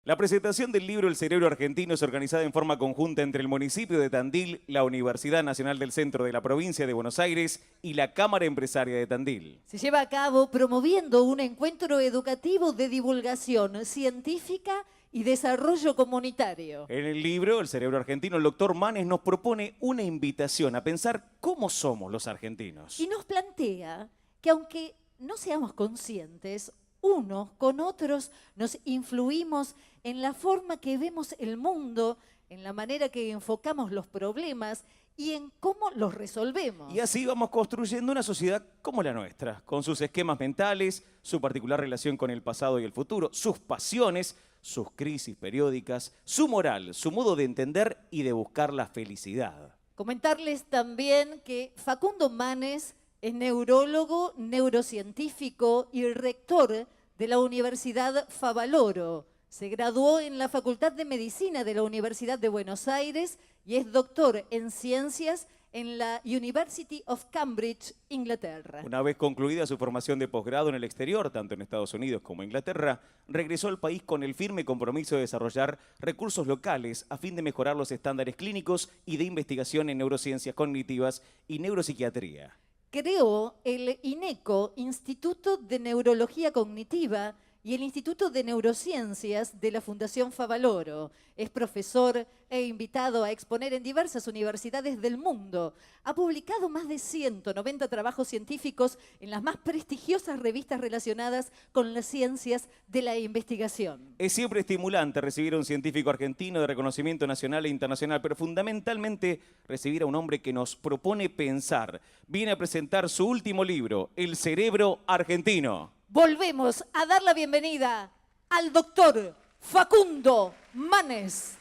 La presentación del libro El Cerebro Argentino es organizada en forma conjunta entre el municipio de Tandil, la Universidad Nacional del Centro de la Provincia de Buenos Aires y la Cámara Empresaria de Tandil. Se lleva a cabo promoviendo un encuentro educativo de divulgación científica y desarrollo comunitario. En el libro El Cerebro Argentino, el doctor Manes nos propone una invitación a pensar cómo somos los argentinos. Y nos plantea que aunque no seamos conscientes, unos con otros nos influimos en la forma que vemos el mundo, en la manera que enfocamos los problemas y en cómo los resolvemos. Y así vamos construyendo una sociedad como la nuestra, con sus esquemas mentales, su particular relación con el pasado y el futuro, sus pasiones, sus crisis periódicas, su moral, su modo de entender y de buscar la felicidad. Comentarles también que Facundo Manes es neurólogo, neurocientífico y rector de la Universidad Favaloro. Se graduó en la Facultad de Medicina de la Universidad de Buenos Aires y es doctor en ciencias en la University of Cambridge, Inglaterra. Una vez concluida su formación de posgrado en el exterior, tanto en Estados Unidos como Inglaterra, regresó al país con el firme compromiso de desarrollar recursos locales a fin de mejorar los estándares clínicos y de investigación en neurociencias cognitivas y neuropsiquiatría. Creó el INECO, Instituto de Neurología Cognitiva, y el Instituto de Neurociencias de la Fundación Favaloro. Es profesor e invitado a exponer en diversas universidades del mundo. Ha publicado más de 190 trabajos científicos en las más prestigiosas revistas relacionadas con las ciencias de la investigación. Es siempre estimulante recibir a un científico argentino de reconocimiento nacional e internacional, pero fundamentalmente recibir a un hombre que nos propone pensar. Viene a presentar su último libro, El Cerebro Argentino. Volvemos a dar la bienvenida al doctor Facundo Manes.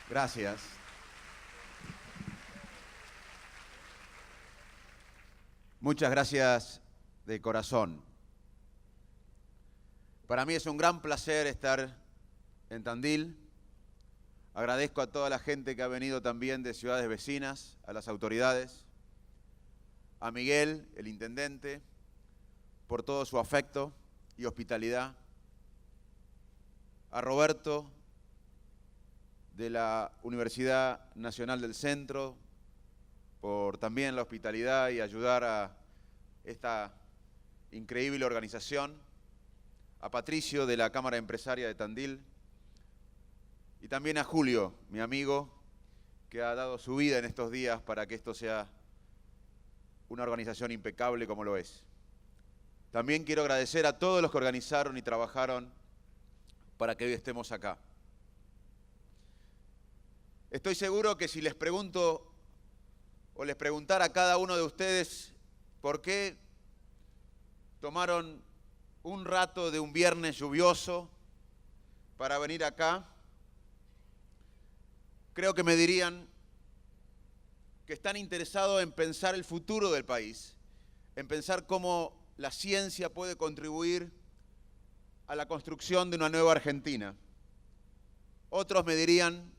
Gracias. Muchas gracias de corazón. Para mí es un gran placer estar en Tandil. Agradezco a toda la gente que ha venido también de ciudades vecinas, a las autoridades, a Miguel, el intendente, por todo su afecto y hospitalidad, a Roberto, de la Universidad Nacional del Centro, por también la hospitalidad y ayudar a esta increíble organización, a Patricio de la Cámara Empresaria de Tandil y también a Julio, mi amigo, que ha dado su vida en estos días para que esto sea una organización impecable como lo es. También quiero agradecer a todos los que organizaron y trabajaron para que hoy estemos acá. Estoy seguro que si les pregunto o les preguntara a cada uno de ustedes por qué tomaron un rato de un viernes lluvioso para venir acá, creo que me dirían que están interesados en pensar el futuro del país, en pensar cómo la ciencia puede contribuir a la construcción de una nueva Argentina. Otros me dirían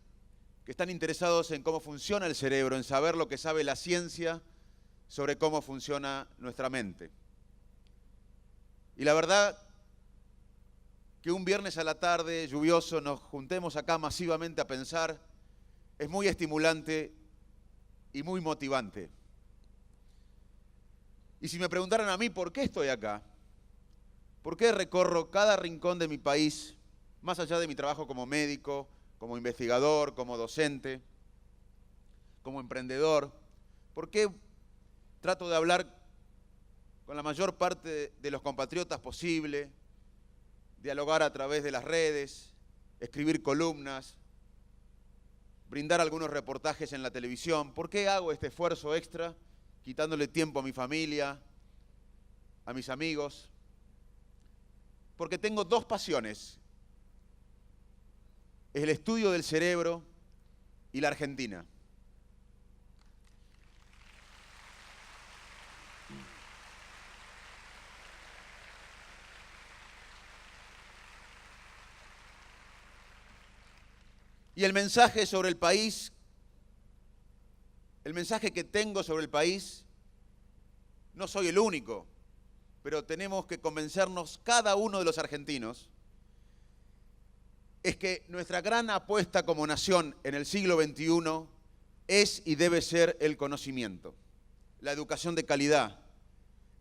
que están interesados en cómo funciona el cerebro, en saber lo que sabe la ciencia sobre cómo funciona nuestra mente. Y la verdad que un viernes a la tarde lluvioso nos juntemos acá masivamente a pensar es muy estimulante y muy motivante. Y si me preguntaran a mí por qué estoy acá, por qué recorro cada rincón de mi país, más allá de mi trabajo como médico, como investigador, como docente, como emprendedor, ¿por qué trato de hablar con la mayor parte de los compatriotas posible, dialogar a través de las redes, escribir columnas, brindar algunos reportajes en la televisión? ¿Por qué hago este esfuerzo extra, quitándole tiempo a mi familia, a mis amigos? Porque tengo dos pasiones: el estudio del cerebro y la Argentina. Y el mensaje sobre el país, el mensaje que tengo sobre el país, no soy el único, pero tenemos que convencernos cada uno de los argentinos, es que nuestra gran apuesta como nación en el siglo XXI es y debe ser el conocimiento, la educación de calidad,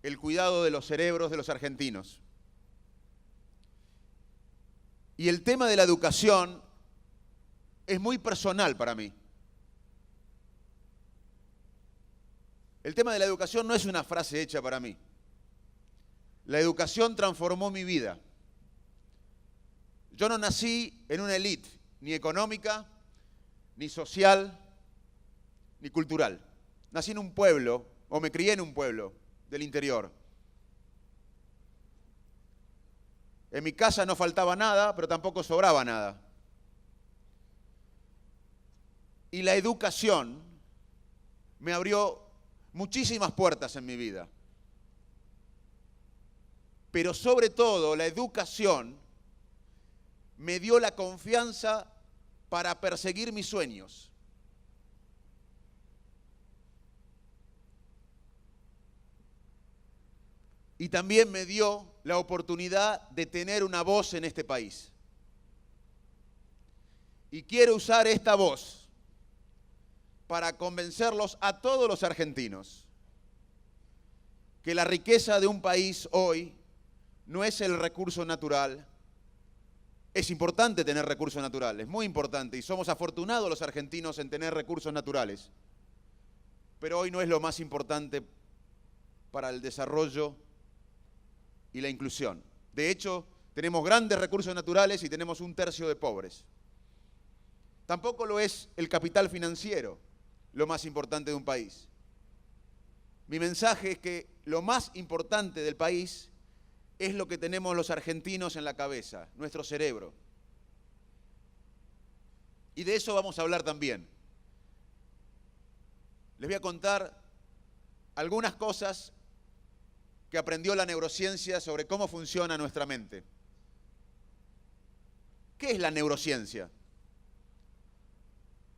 el cuidado de los cerebros de los argentinos. Y el tema de la educación es muy personal para mí. El tema de la educación no es una frase hecha para mí. La educación transformó mi vida. Yo no nací en una élite, ni económica, ni social, ni cultural. Nací en un pueblo, o me crié en un pueblo del interior. En mi casa no faltaba nada, pero tampoco sobraba nada. Y la educación me abrió muchísimas puertas en mi vida. Pero sobre todo, la educación me dio la confianza para perseguir mis sueños. Y también me dio la oportunidad de tener una voz en este país. Y quiero usar esta voz para convencerlos a todos los argentinos que la riqueza de un país hoy no es el recurso natural. Es importante tener recursos naturales, muy importante, y somos afortunados los argentinos en tener recursos naturales. Pero hoy no es lo más importante para el desarrollo y la inclusión. De hecho, tenemos grandes recursos naturales y tenemos 1/3 de pobres. Tampoco lo es el capital financiero, lo más importante de un país. Mi mensaje es que lo más importante del país es lo que tenemos los argentinos en la cabeza, nuestro cerebro. Y de eso vamos a hablar también. Les voy a contar algunas cosas que aprendió la neurociencia sobre cómo funciona nuestra mente. ¿Qué es la neurociencia?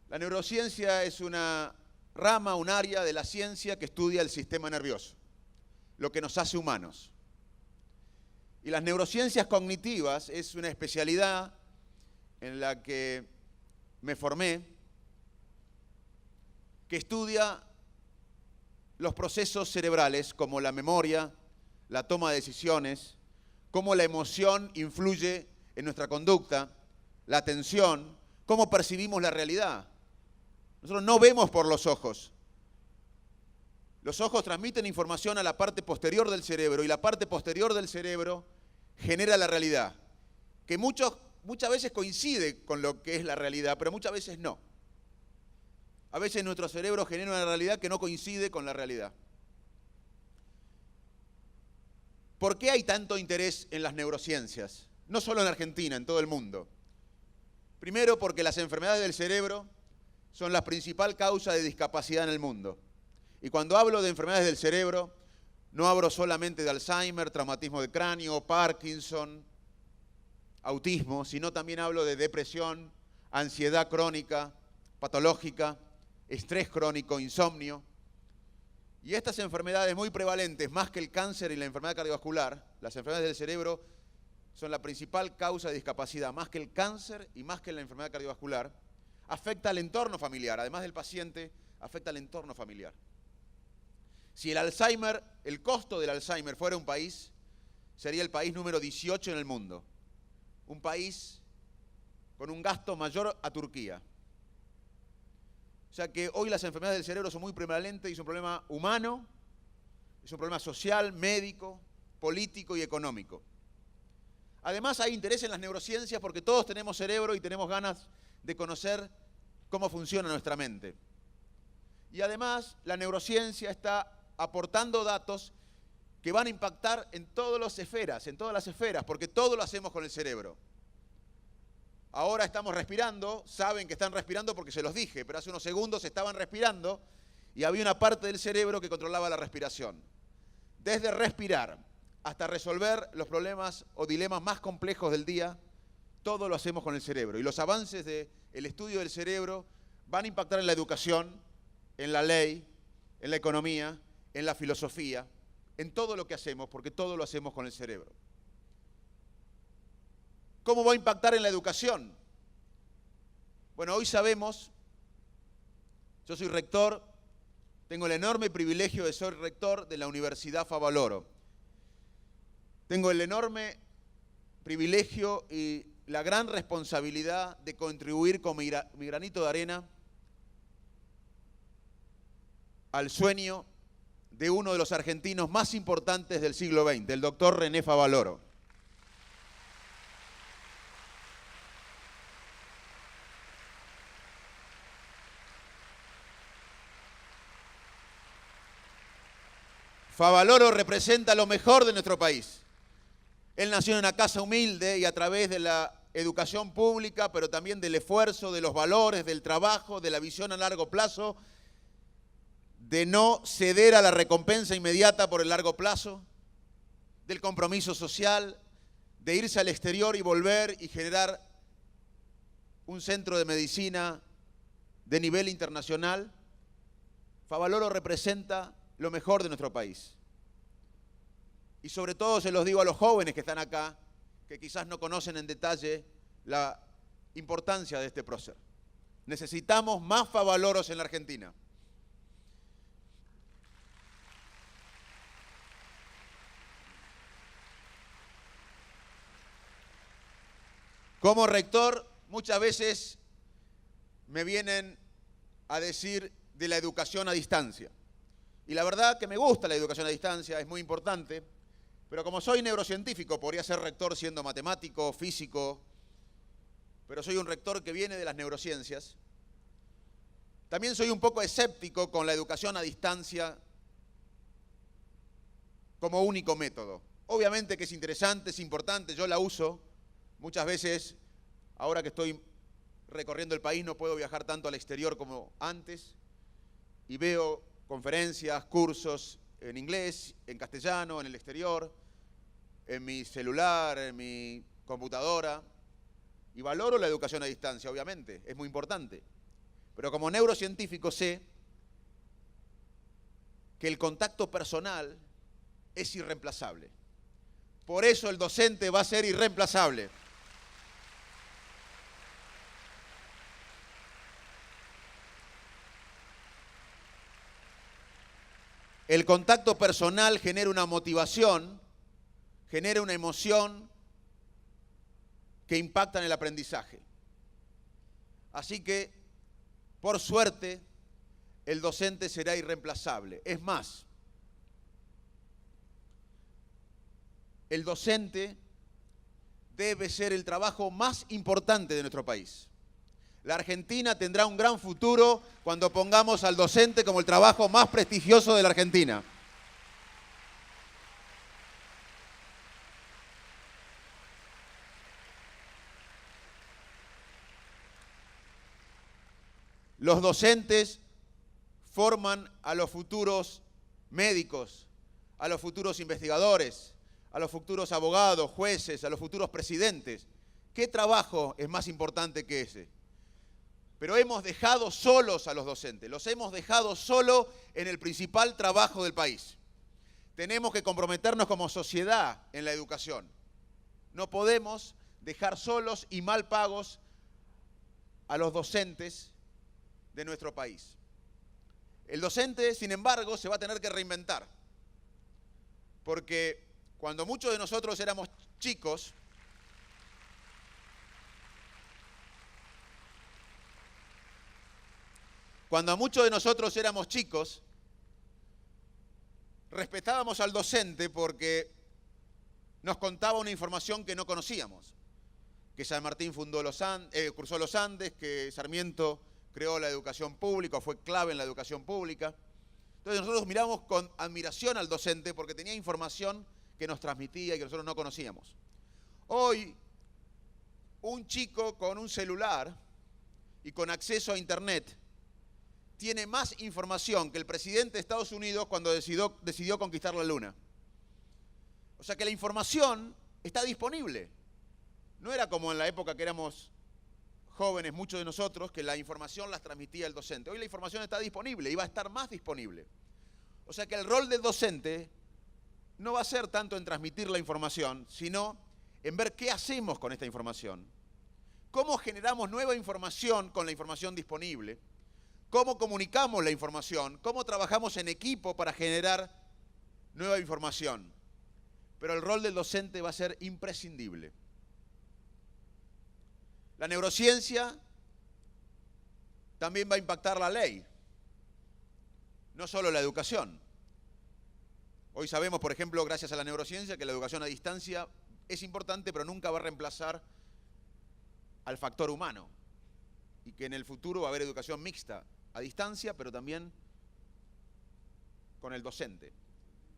La neurociencia es una rama, un área de la ciencia que estudia el sistema nervioso, lo que nos hace humanos. Y las neurociencias cognitivas es una especialidad en la que me formé, que estudia los procesos cerebrales como la memoria, la toma de decisiones, cómo la emoción influye en nuestra conducta, la atención, cómo percibimos la realidad. Nosotros no vemos por los ojos. Los ojos transmiten información a la parte posterior del cerebro y la parte posterior del cerebro genera la realidad, que muchas veces coincide con lo que es la realidad, pero muchas veces no. A veces nuestro cerebro genera una realidad que no coincide con la realidad. ¿Por qué hay tanto interés en las neurociencias? No solo en Argentina, en todo el mundo. Primero, porque las enfermedades del cerebro son la principal causa de discapacidad en el mundo. Y cuando hablo de enfermedades del cerebro, no hablo solamente de Alzheimer, traumatismo de cráneo, Parkinson, autismo, sino también hablo de depresión, ansiedad crónica, patológica, estrés crónico, insomnio. Y estas enfermedades muy prevalentes, más que el cáncer y la enfermedad cardiovascular, las enfermedades del cerebro son la principal causa de discapacidad, más que el cáncer y más que la enfermedad cardiovascular, afecta al entorno familiar, además del paciente, afecta al entorno familiar. Si el Alzheimer, el costo del Alzheimer fuera un país, sería el país número 18 en el mundo. Un país con un gasto mayor a Turquía. O sea que hoy las enfermedades del cerebro son muy prevalentes y es un problema humano, es un problema social, médico, político y económico. Además hay interés en las neurociencias porque todos tenemos cerebro y tenemos ganas de conocer cómo funciona nuestra mente. Y además la neurociencia está aportando datos que van a impactar en todas las esferas, porque todo lo hacemos con el cerebro. Ahora estamos respirando, saben que están respirando porque se los dije, pero hace unos segundos estaban respirando y había una parte del cerebro que controlaba la respiración. Desde respirar hasta resolver los problemas o dilemas más complejos del día, todo lo hacemos con el cerebro. Y los avances del estudio del cerebro van a impactar en la educación, en la ley, en la economía, en la filosofía, en todo lo que hacemos, porque todo lo hacemos con el cerebro. ¿Cómo va a impactar en la educación? Bueno, hoy sabemos, yo soy rector, tengo el enorme privilegio de ser rector de la Universidad Favaloro. Tengo el enorme privilegio y la gran responsabilidad de contribuir con mi granito de arena al sueño de uno de los argentinos más importantes del siglo XX, el doctor René Favaloro. Favaloro representa lo mejor de nuestro país. Él nació en una casa humilde y a través de la educación pública, pero también del esfuerzo, de los valores, del trabajo, de la visión a largo plazo, de no ceder a la recompensa inmediata por el largo plazo, del compromiso social, de irse al exterior y volver y generar un centro de medicina de nivel internacional. Favaloro representa lo mejor de nuestro país. Y sobre todo se los digo a los jóvenes que están acá, que quizás no conocen en detalle la importancia de este prócer. Necesitamos más Favaloros en la Argentina. Como rector, muchas veces me vienen a decir de la educación a distancia. Y la verdad que me gusta la educación a distancia, es muy importante, pero como soy neurocientífico, podría ser rector siendo matemático, físico, pero soy un rector que viene de las neurociencias. También soy un poco escéptico con la educación a distancia como único método. Obviamente que es interesante, es importante, yo la uso. Muchas veces, ahora que estoy recorriendo el país, no puedo viajar tanto al exterior como antes, y veo conferencias, cursos en inglés, en castellano, en el exterior, en mi celular, en mi computadora, y valoro la educación a distancia, obviamente, es muy importante. Pero como neurocientífico sé que el contacto personal es irreemplazable. Por eso el docente va a ser irreemplazable. El contacto personal genera una motivación, genera una emoción que impacta en el aprendizaje. Así que, por suerte, el docente será irreemplazable. Es más, el docente debe ser el trabajo más importante de nuestro país. La Argentina tendrá un gran futuro cuando pongamos al docente como el trabajo más prestigioso de la Argentina. Los docentes forman a los futuros médicos, a los futuros investigadores, a los futuros abogados, jueces, a los futuros presidentes. ¿Qué trabajo es más importante que ese? Pero hemos dejado solos a los docentes, los hemos dejado solo en el principal trabajo del país. Tenemos que comprometernos como sociedad en la educación. No podemos dejar solos y mal pagos a los docentes de nuestro país. El docente, sin embargo, se va a tener que reinventar, porque cuando muchos de nosotros éramos chicos, respetábamos al docente porque nos contaba una información que no conocíamos, que San Martín cursó los Andes, que Sarmiento creó la educación pública, fue clave en la educación pública. Entonces nosotros miramos con admiración al docente porque tenía información que nos transmitía y que nosotros no conocíamos. Hoy, un chico con un celular y con acceso a Internet tiene más información que el presidente de Estados Unidos cuando decidió conquistar la Luna. O sea que la información está disponible. No era como en la época que éramos jóvenes, muchos de nosotros, que la información las transmitía el docente. Hoy la información está disponible y va a estar más disponible. O sea que el rol del docente no va a ser tanto en transmitir la información, sino en ver qué hacemos con esta información. Cómo generamos nueva información con la información disponible. Cómo comunicamos la información. Cómo trabajamos en equipo para generar nueva información. Pero el rol del docente va a ser imprescindible. La neurociencia también va a impactar la ley, no solo la educación. Hoy sabemos, por ejemplo, gracias a la neurociencia, que la educación a distancia es importante, pero nunca va a reemplazar al factor humano. Y que en el futuro va a haber educación mixta, a distancia, pero también con el docente.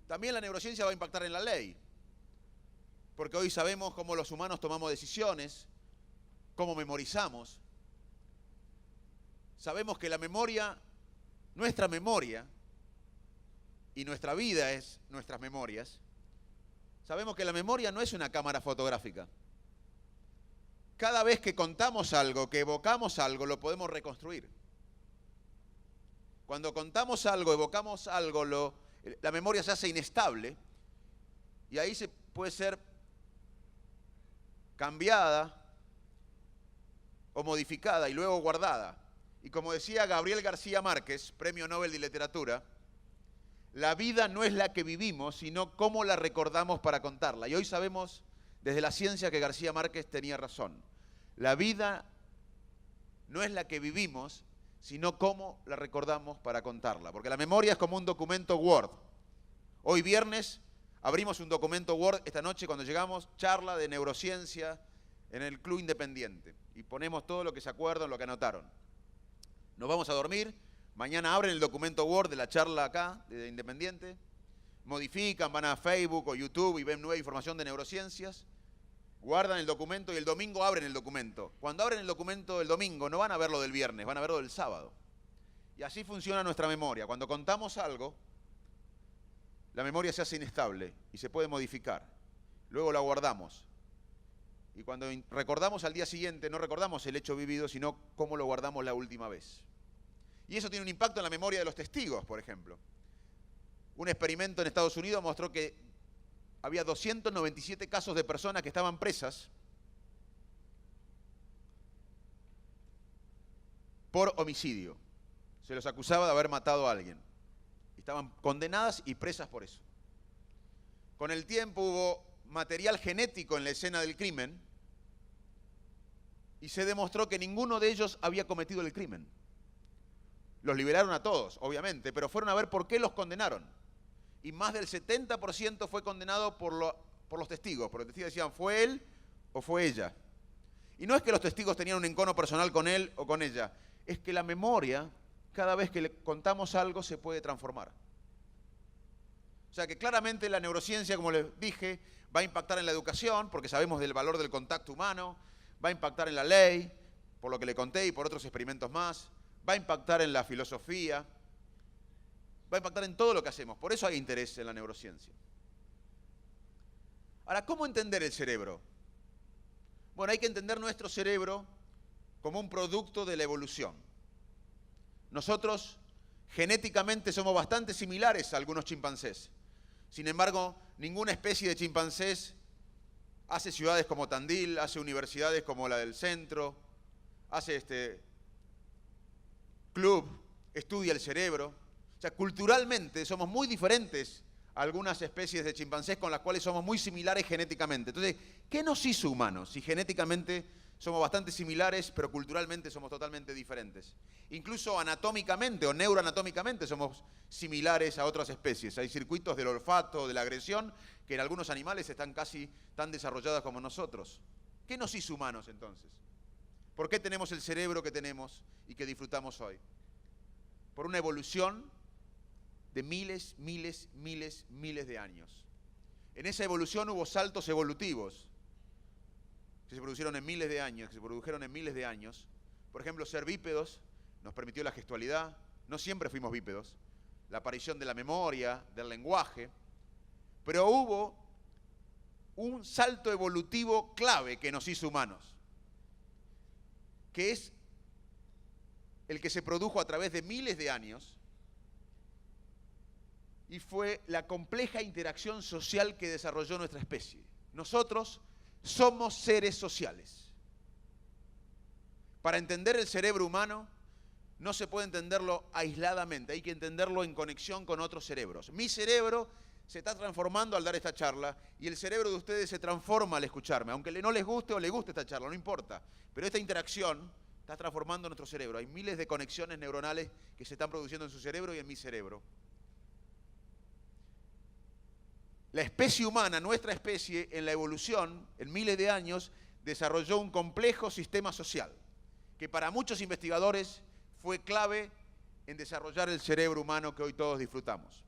También la neurociencia va a impactar en la ley, porque hoy sabemos cómo los humanos tomamos decisiones, cómo memorizamos. Sabemos que la memoria, nuestra memoria, y nuestra vida es nuestras memorias. Sabemos que la memoria no es una cámara fotográfica. Cada vez que contamos algo, que evocamos algo, lo podemos reconstruir. Cuando contamos algo, evocamos algo, la memoria se hace inestable y ahí se puede ser cambiada o modificada y luego guardada. Y como decía Gabriel García Márquez, Premio Nobel de Literatura, la vida no es la que vivimos, sino cómo la recordamos para contarla. Y hoy sabemos desde la ciencia que García Márquez tenía razón. La vida no es la que vivimos, sino cómo la recordamos para contarla. Porque la memoria es como un documento Word. Hoy viernes abrimos un documento Word, esta noche cuando llegamos, charla de neurociencia en el Club Independiente. Y ponemos todo lo que se acuerdan, lo que anotaron. Nos vamos a dormir, mañana abren el documento Word de la charla acá, de Independiente, modifican, van a Facebook o YouTube y ven nueva información de neurociencias, guardan el documento y el domingo abren el documento. Cuando abren el documento el domingo no van a verlo del viernes, van a verlo del sábado. Y así funciona nuestra memoria. Cuando contamos algo, la memoria se hace inestable y se puede modificar. Luego la guardamos. Y cuando recordamos al día siguiente, no recordamos el hecho vivido, sino cómo lo guardamos la última vez. Y eso tiene un impacto en la memoria de los testigos, por ejemplo. Un experimento en Estados Unidos mostró que había 297 casos de personas que estaban presas por homicidio. Se los acusaba de haber matado a alguien. Estaban condenadas y presas por eso. Con el tiempo hubo material genético en la escena del crimen y se demostró que ninguno de ellos había cometido el crimen. Los liberaron a todos, obviamente, pero fueron a ver por qué los condenaron. Y más del 70% fue condenado por los testigos. Porque los testigos decían, ¿fue él o fue ella? Y no es que los testigos tenían un encono personal con él o con ella. Es que la memoria, cada vez que le contamos algo, se puede transformar. O sea que claramente la neurociencia, como les dije, va a impactar en la educación, porque sabemos del valor del contacto humano. Va a impactar en la ley, por lo que le conté y por otros experimentos más. Va a impactar en la filosofía. Va a impactar en todo lo que hacemos. Por eso hay interés en la neurociencia. Ahora, ¿cómo entender el cerebro? Bueno, hay que entender nuestro cerebro como un producto de la evolución. Nosotros genéticamente somos bastante similares a algunos chimpancés. Sin embargo, ninguna especie de chimpancés hace ciudades como Tandil, hace universidades como la del centro, hace club, estudia el cerebro. O sea, culturalmente somos muy diferentes a algunas especies de chimpancés con las cuales somos muy similares genéticamente. Entonces, ¿qué nos hizo humanos si genéticamente somos bastante similares, pero culturalmente somos totalmente diferentes? Incluso anatómicamente o neuroanatómicamente somos similares a otras especies. Hay circuitos del olfato, de la agresión, que en algunos animales están casi tan desarrollados como nosotros. ¿Qué nos hizo humanos entonces? ¿Por qué tenemos el cerebro que tenemos y que disfrutamos hoy? Por una evolución de miles de años. En esa evolución hubo saltos evolutivos que se produjeron en miles de años, Por ejemplo, ser bípedos nos permitió la gestualidad. No siempre fuimos bípedos. La aparición de la memoria, del lenguaje. Pero hubo un salto evolutivo clave que nos hizo humanos, que es el que se produjo a través de miles de años y fue la compleja interacción social que desarrolló nuestra especie. Nosotros somos seres sociales. Para entender el cerebro humano no se puede entenderlo aisladamente, hay que entenderlo en conexión con otros cerebros. Mi cerebro se está transformando al dar esta charla y el cerebro de ustedes se transforma al escucharme, aunque no les guste o les guste esta charla, no importa. Pero esta interacción está transformando nuestro cerebro. Hay miles de conexiones neuronales que se están produciendo en su cerebro y en mi cerebro. La especie humana, nuestra especie, en la evolución, en miles de años, desarrolló un complejo sistema social que para muchos investigadores fue clave en desarrollar el cerebro humano que hoy todos disfrutamos.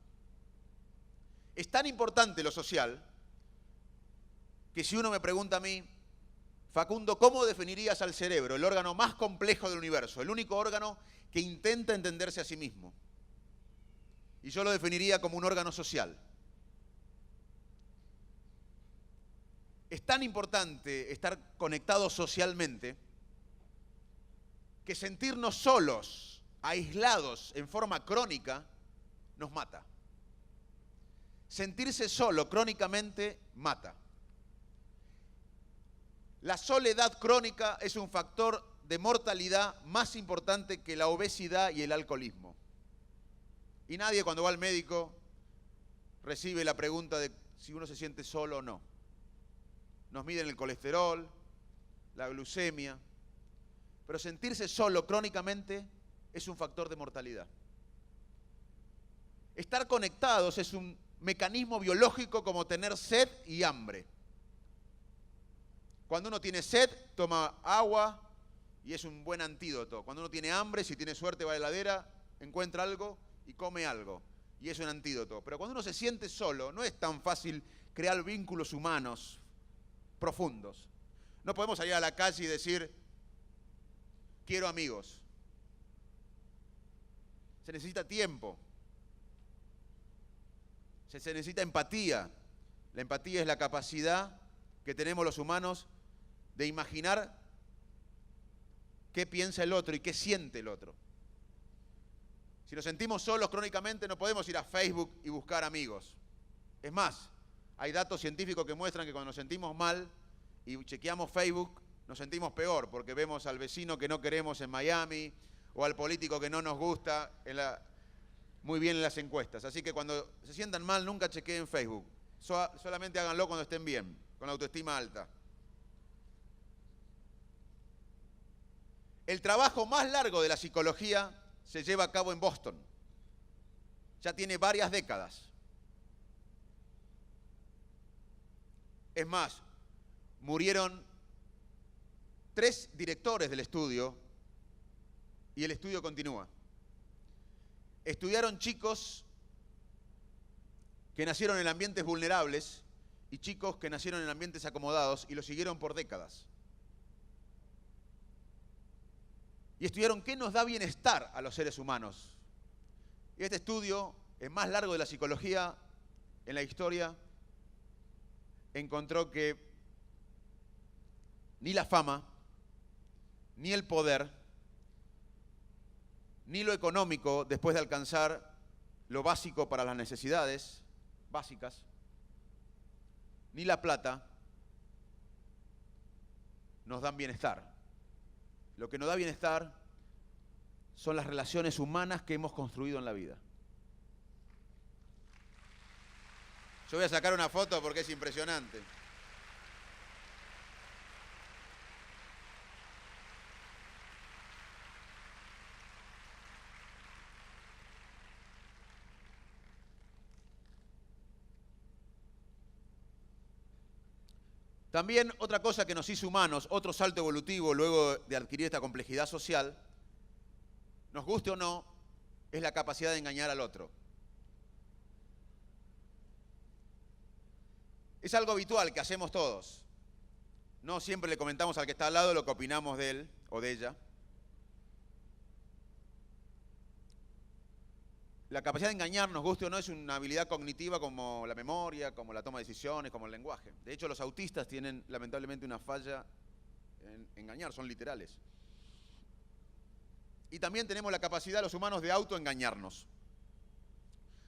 Es tan importante lo social que si uno me pregunta a mí, Facundo, ¿cómo definirías al cerebro, el órgano más complejo del universo, el único órgano que intenta entenderse a sí mismo? Y yo lo definiría como un órgano social. Es tan importante estar conectados socialmente que sentirnos solos, aislados en forma crónica, nos mata. Sentirse solo crónicamente mata. La soledad crónica es un factor de mortalidad más importante que la obesidad y el alcoholismo. Y nadie cuando va al médico recibe la pregunta de si uno se siente solo o no. Nos miden el colesterol, la glucemia, pero sentirse solo crónicamente es un factor de mortalidad. Estar conectados es un mecanismo biológico como tener sed y hambre. Cuando uno tiene sed, toma agua y es un buen antídoto. Cuando uno tiene hambre, si tiene suerte va a la heladera, encuentra algo y come algo. Y es un antídoto. Pero cuando uno se siente solo, no es tan fácil crear vínculos humanos profundos. No podemos salir a la calle y decir, quiero amigos. Se necesita tiempo. Se necesita empatía. La empatía es la capacidad que tenemos los humanos de imaginar qué piensa el otro y qué siente el otro. Si nos sentimos solos crónicamente no podemos ir a Facebook y buscar amigos. Es más, hay datos científicos que muestran que cuando nos sentimos mal y chequeamos Facebook, nos sentimos peor porque vemos al vecino que no queremos en Miami o al político que no nos gusta muy bien en las encuestas. Así que cuando se sientan mal, nunca chequeen Facebook. Solamente háganlo cuando estén bien, con la autoestima alta. El trabajo más largo de la psicología se lleva a cabo en Boston. Ya tiene varias décadas. Es más, murieron 3 directores del estudio y el estudio continúa. Estudiaron chicos que nacieron en ambientes vulnerables y chicos que nacieron en ambientes acomodados y lo siguieron por décadas. Y estudiaron qué nos da bienestar a los seres humanos. Y este estudio, el más largo de la psicología en la historia, encontró que ni la fama, ni el poder, ni lo económico, después de alcanzar lo básico para las necesidades básicas, ni la plata, nos dan bienestar. Lo que nos da bienestar son las relaciones humanas que hemos construido en la vida. Yo voy a sacar una foto porque es impresionante. También otra cosa que nos hizo humanos, otro salto evolutivo luego de adquirir esta complejidad social, nos guste o no, es la capacidad de engañar al otro. Es algo habitual que hacemos todos. No siempre le comentamos al que está al lado lo que opinamos de él o de ella. la capacidad de engañarnos, guste o no, es una habilidad cognitiva como la memoria, como la toma de decisiones, como el lenguaje. De hecho, los autistas tienen lamentablemente una falla en engañar, son literales. Y también tenemos la capacidad los humanos de autoengañarnos.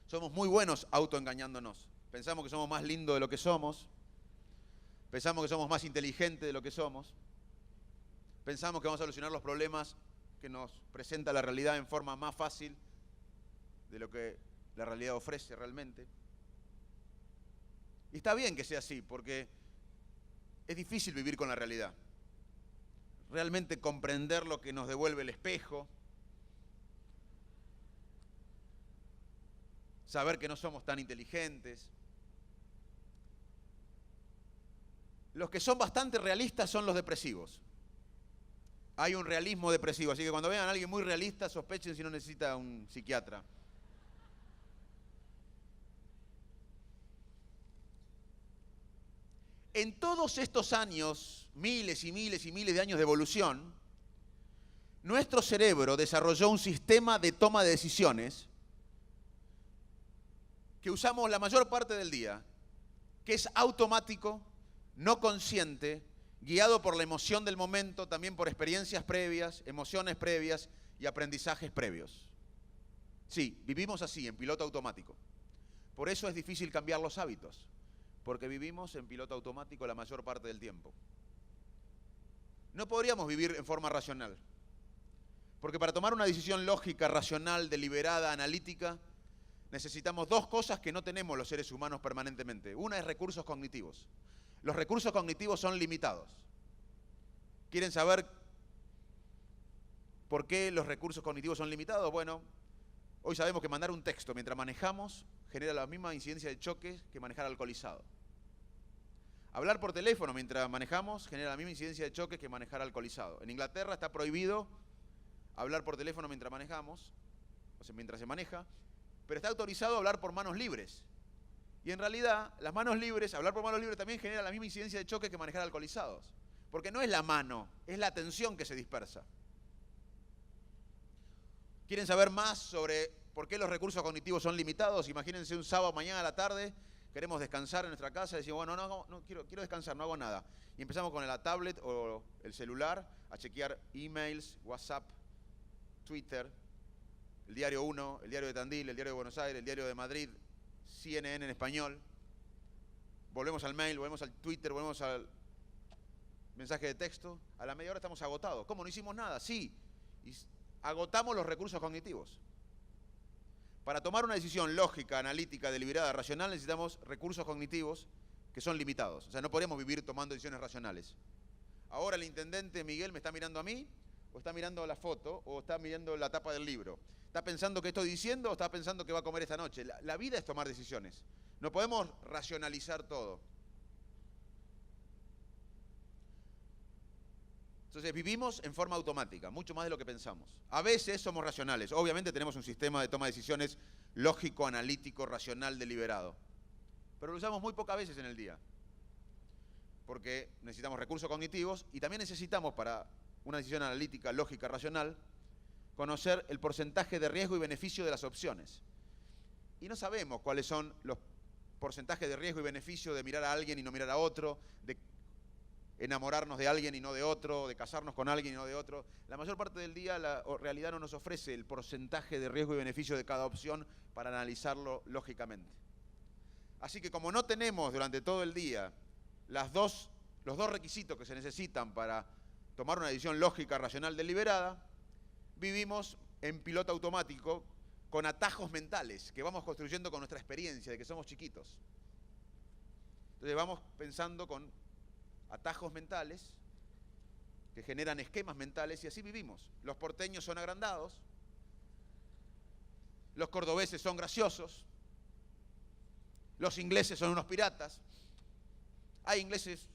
Somos muy buenos autoengañándonos. Pensamos que somos más lindos de lo que somos. Pensamos que somos más inteligentes de lo que somos. Pensamos que vamos a solucionar los problemas que nos presenta la realidad en forma más fácil de lo que la realidad ofrece realmente. Y está bien que sea así, porque es difícil vivir con la realidad. Realmente comprender lo que nos devuelve el espejo, saber que no somos tan inteligentes. Los que son bastante realistas son los depresivos. Hay un realismo depresivo, así que cuando vean a alguien muy realista, sospechen si no necesita un psiquiatra. En todos estos años, miles y miles y miles de años de evolución, nuestro cerebro desarrolló un sistema de toma de decisiones que usamos la mayor parte del día, que es automático, no consciente, guiado por la emoción del momento, también por experiencias previas, emociones previas y aprendizajes previos. Sí, vivimos así, en piloto automático. Por eso es difícil cambiar los hábitos, porque vivimos en piloto automático la mayor parte del tiempo. No podríamos vivir en forma racional, porque para tomar una decisión lógica, racional, deliberada, analítica, necesitamos dos cosas que no tenemos los seres humanos permanentemente. Una es recursos cognitivos. Los recursos cognitivos son limitados. ¿Quieren saber por qué los recursos cognitivos son limitados? Bueno, hoy sabemos que mandar un texto mientras manejamos genera la misma incidencia de choque que manejar alcoholizado. Hablar por teléfono mientras manejamos genera la misma incidencia de choque que manejar alcoholizado. En Inglaterra está prohibido hablar por teléfono mientras manejamos, o sea, mientras se maneja, pero está autorizado hablar por manos libres. Y en realidad, las manos libres, hablar por manos libres también genera la misma incidencia de choque que manejar alcoholizados. Porque no es la mano, es la atención que se dispersa. ¿Quieren saber más sobre por qué los recursos cognitivos son limitados? Imagínense un sábado mañana a la tarde, queremos descansar en nuestra casa y decimos, bueno, no quiero descansar, no hago nada. Y empezamos con la tablet o el celular a chequear emails, WhatsApp, Twitter, el Diario 1, el Diario de Tandil, el Diario de Buenos Aires, el Diario de Madrid, CNN en español. Volvemos al mail, volvemos al Twitter, volvemos al mensaje de texto. A la media hora estamos agotados. ¿Cómo? ¿No hicimos nada? Sí. Y agotamos los recursos cognitivos. Para tomar una decisión lógica, analítica, deliberada, racional, necesitamos recursos cognitivos que son limitados. O sea, no podemos vivir tomando decisiones racionales. Ahora el intendente Miguel me está mirando a mí, o está mirando la foto, o está mirando la tapa del libro. ¿Está pensando qué estoy diciendo o está pensando qué va a comer esta noche? La vida es tomar decisiones. No podemos racionalizar todo. Entonces vivimos en forma automática, mucho más de lo que pensamos. A veces somos racionales. Obviamente tenemos un sistema de toma de decisiones lógico, analítico, racional, deliberado. Pero lo usamos muy pocas veces en el día. Porque necesitamos recursos cognitivos y también necesitamos para una decisión analítica, lógica, racional, conocer el porcentaje de riesgo y beneficio de las opciones. Y no sabemos cuáles son los porcentajes de riesgo y beneficio de mirar a alguien y no mirar a otro, de enamorarnos de alguien y no de otro, de casarnos con alguien y no de otro. La mayor parte del día la realidad no nos ofrece el porcentaje de riesgo y beneficio de cada opción para analizarlo lógicamente. Así que como no tenemos durante todo el día los dos requisitos que se necesitan para tomar una decisión lógica, racional, deliberada, vivimos en piloto automático con atajos mentales que vamos construyendo con nuestra experiencia de que somos chiquitos. Entonces vamos pensando con atajos mentales que generan esquemas mentales y así vivimos. Los porteños son agrandados, los cordobeses son graciosos, los ingleses son unos piratas, hay ingleses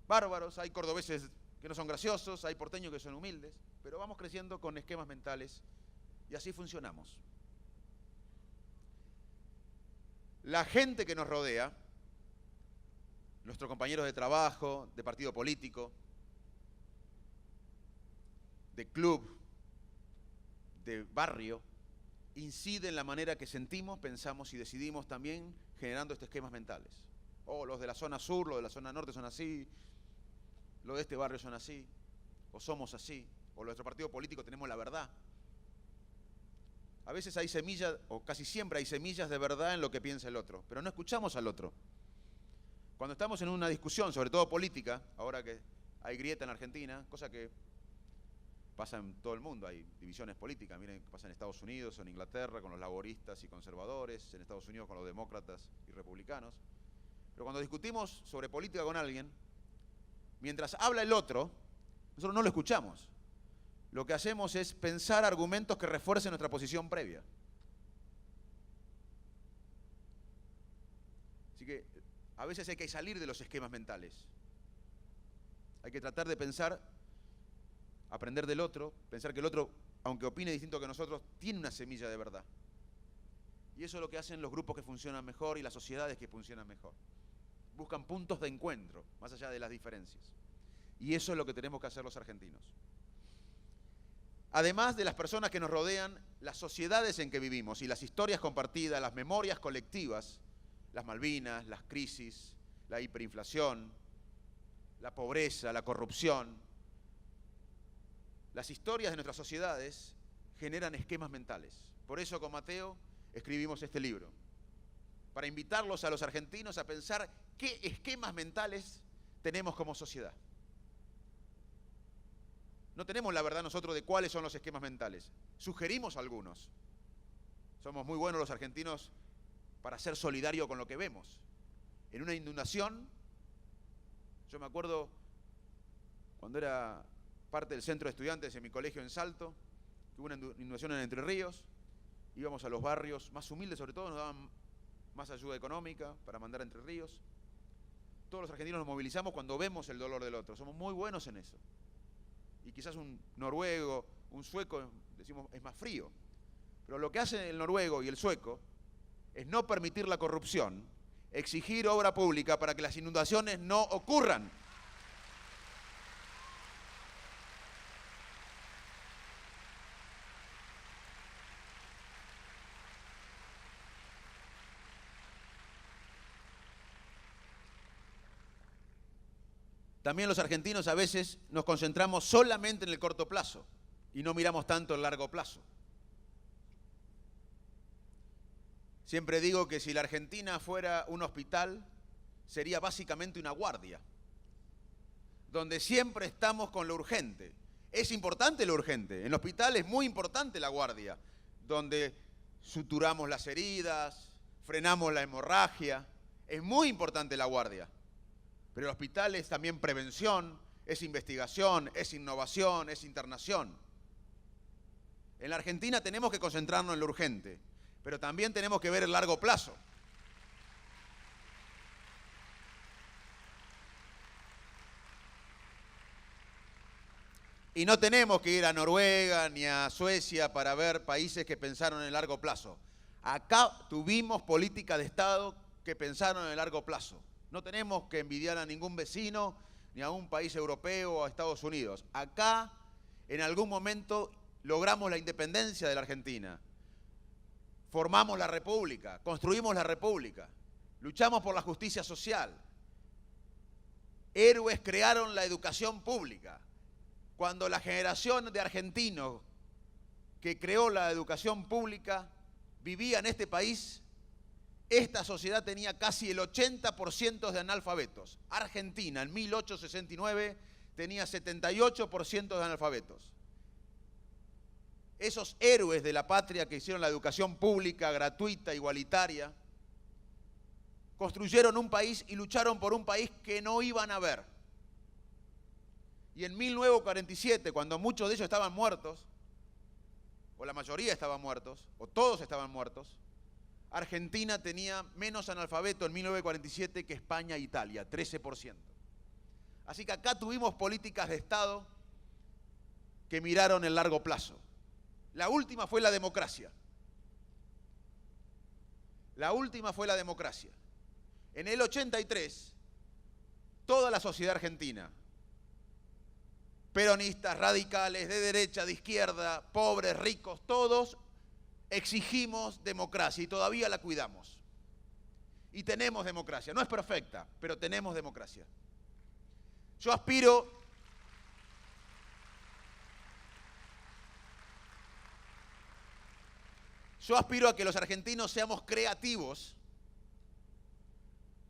bárbaros, hay cordobeses que no son graciosos, hay porteños que son humildes, pero vamos creciendo con esquemas mentales y así funcionamos. La gente que nos rodea, nuestros compañeros de trabajo, de partido político, de club, de barrio, incide en la manera que sentimos, pensamos y decidimos, también generando estos esquemas mentales. Oh, los de la zona sur, los de la zona norte son así, los de este barrio son así, o somos así, o nuestro partido político tenemos la verdad. A veces hay semillas, o casi siempre hay semillas de verdad en lo que piensa el otro, pero no escuchamos al otro. Cuando estamos en una discusión, sobre todo política, ahora que hay grieta en Argentina, cosa que pasa en todo el mundo, hay divisiones políticas, miren qué pasa en Estados Unidos, en Inglaterra, con los laboristas y conservadores, en Estados Unidos con los demócratas y republicanos. Pero cuando discutimos sobre política con alguien, mientras habla el otro, nosotros no lo escuchamos. Lo que hacemos es pensar argumentos que refuercen nuestra posición previa. Así que a veces hay que salir de los esquemas mentales. Hay que tratar de pensar, aprender del otro, pensar que el otro, aunque opine distinto que nosotros, tiene una semilla de verdad. Y eso es lo que hacen los grupos que funcionan mejor y las sociedades que funcionan mejor. Buscan puntos de encuentro, más allá de las diferencias. Y eso es lo que tenemos que hacer los argentinos. Además de las personas que nos rodean, las sociedades en que vivimos y las historias compartidas, las memorias colectivas, las Malvinas, las crisis, la hiperinflación, la pobreza, la corrupción, las historias de nuestras sociedades generan esquemas mentales. Por eso con Mateo escribimos este libro, para invitarlos a los argentinos a pensar qué esquemas mentales tenemos como sociedad. No tenemos la verdad nosotros de cuáles son los esquemas mentales. Sugerimos algunos. Somos muy buenos los argentinos para ser solidarios con lo que vemos. En una inundación, yo me acuerdo cuando era parte del centro de estudiantes en mi colegio en Salto, que hubo una inundación en Entre Ríos, íbamos a los barrios más humildes, sobre todo nos daban más ayuda económica para mandar a Entre Ríos. Todos los argentinos nos movilizamos cuando vemos el dolor del otro, somos muy buenos en eso. Y quizás un noruego, un sueco, decimos, es más frío. Pero lo que hace el noruego y el sueco es no permitir la corrupción, exigir obra pública para que las inundaciones no ocurran. También los argentinos a veces nos concentramos solamente en el corto plazo y no miramos tanto el largo plazo. Siempre digo que si la Argentina fuera un hospital, sería básicamente una guardia, donde siempre estamos con lo urgente. Es importante lo urgente, en el hospital es muy importante la guardia, donde suturamos las heridas, frenamos la hemorragia, es muy importante la guardia. Pero el hospital es también prevención, es investigación, es innovación, es internación. En la Argentina tenemos que concentrarnos en lo urgente, pero también tenemos que ver el largo plazo. Y no tenemos que ir a Noruega ni a Suecia para ver países que pensaron en el largo plazo. Acá tuvimos políticas de Estado que pensaron en el largo plazo. No tenemos que envidiar a ningún vecino, ni a un país europeo o a Estados Unidos. Acá, en algún momento, logramos la independencia de la Argentina. Formamos la República, construimos la República, luchamos por la justicia social. Héroes crearon la educación pública. Cuando la generación de argentinos que creó la educación pública vivía en este país, esta sociedad tenía casi el 80% de analfabetos. Argentina, en 1869, tenía 78% de analfabetos. Esos héroes de la patria que hicieron la educación pública, gratuita, igualitaria, construyeron un país y lucharon por un país que no iban a ver. Y en 1947, cuando muchos de ellos estaban muertos, o la mayoría estaban muertos, o todos estaban muertos, Argentina tenía menos analfabetos en 1947 que España e Italia, 13%. Así que acá tuvimos políticas de Estado que miraron el largo plazo. La última fue la democracia. La última fue la democracia. En el 83, toda la sociedad argentina, peronistas, radicales, de derecha, de izquierda, pobres, ricos, todos exigimos democracia y todavía la cuidamos. Y tenemos democracia. No es perfecta, pero tenemos democracia. Yo aspiro a que los argentinos seamos creativos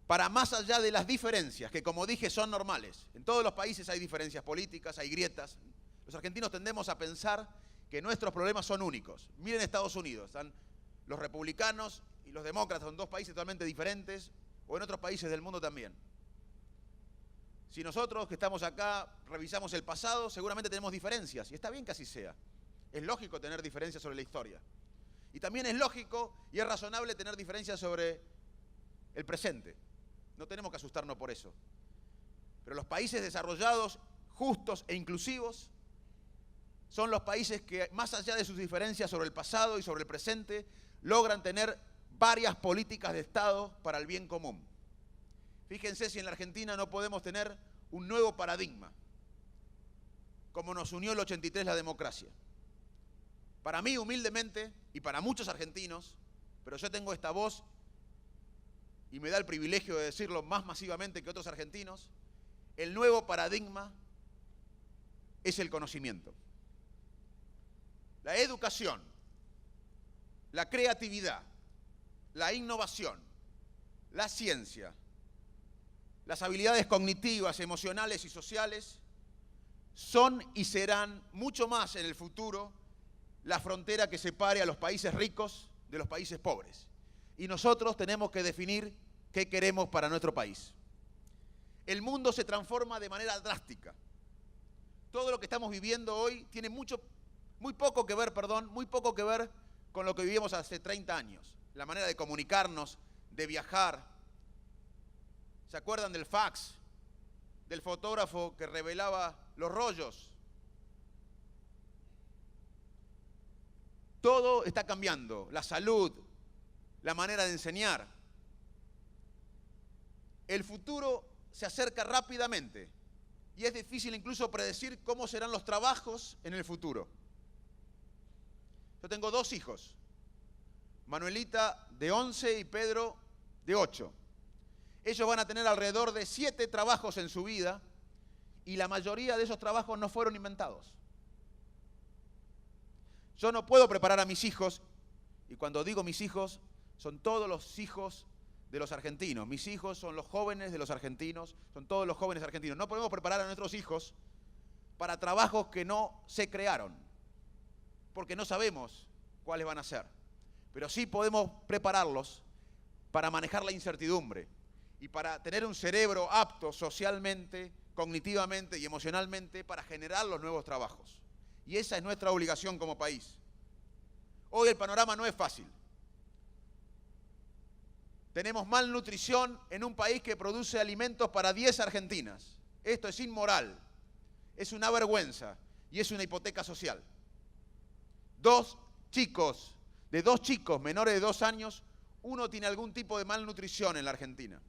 para más allá de las diferencias, que como dije son normales. En todos los países hay diferencias políticas, hay grietas. Los argentinos tendemos a pensar que nuestros problemas son únicos. Miren Estados Unidos, están los republicanos y los demócratas, son dos países totalmente diferentes, o en otros países del mundo también. Si nosotros que estamos acá revisamos el pasado, seguramente tenemos diferencias, y está bien que así sea. Es lógico tener diferencias sobre la historia. Y también es lógico y es razonable tener diferencias sobre el presente. No tenemos que asustarnos por eso. Pero los países desarrollados, justos e inclusivos, son los países que, más allá de sus diferencias sobre el pasado y sobre el presente, logran tener varias políticas de Estado para el bien común. Fíjense si en la Argentina no podemos tener un nuevo paradigma, como nos unió el 83 la democracia. Para mí, humildemente, y para muchos argentinos, pero yo tengo esta voz y me da el privilegio de decirlo más masivamente que otros argentinos, el nuevo paradigma es el conocimiento. La educación, la creatividad, la innovación, la ciencia, las habilidades cognitivas, emocionales y sociales son y serán mucho más en el futuro la frontera que separe a los países ricos de los países pobres. Y nosotros tenemos que definir qué queremos para nuestro país. El mundo se transforma de manera drástica. Todo lo que estamos viviendo hoy tiene muy poco que ver con lo que vivíamos hace 30 años. La manera de comunicarnos, de viajar. ¿Se acuerdan del fax? Del fotógrafo que revelaba los rollos. Todo está cambiando. La salud, la manera de enseñar. El futuro se acerca rápidamente y es difícil incluso predecir cómo serán los trabajos en el futuro. Yo tengo 2 hijos, Manuelita de 11 y Pedro de 8. Ellos van a tener alrededor de 7 trabajos en su vida y la mayoría de esos trabajos no fueron inventados. Yo no puedo preparar a mis hijos, y cuando digo mis hijos, son todos los hijos de los argentinos. Mis hijos son los jóvenes de los argentinos, son todos los jóvenes argentinos. No podemos preparar a nuestros hijos para trabajos que no se crearon, porque no sabemos cuáles van a ser. Pero sí podemos prepararlos para manejar la incertidumbre y para tener un cerebro apto socialmente, cognitivamente y emocionalmente para generar los nuevos trabajos. Y esa es nuestra obligación como país. Hoy el panorama no es fácil. Tenemos malnutrición en un país que produce alimentos para 10 argentinas. Esto es inmoral, es una vergüenza y es una hipoteca social. 2 chicos menores de 2 años, uno tiene algún tipo de malnutrición en la Argentina.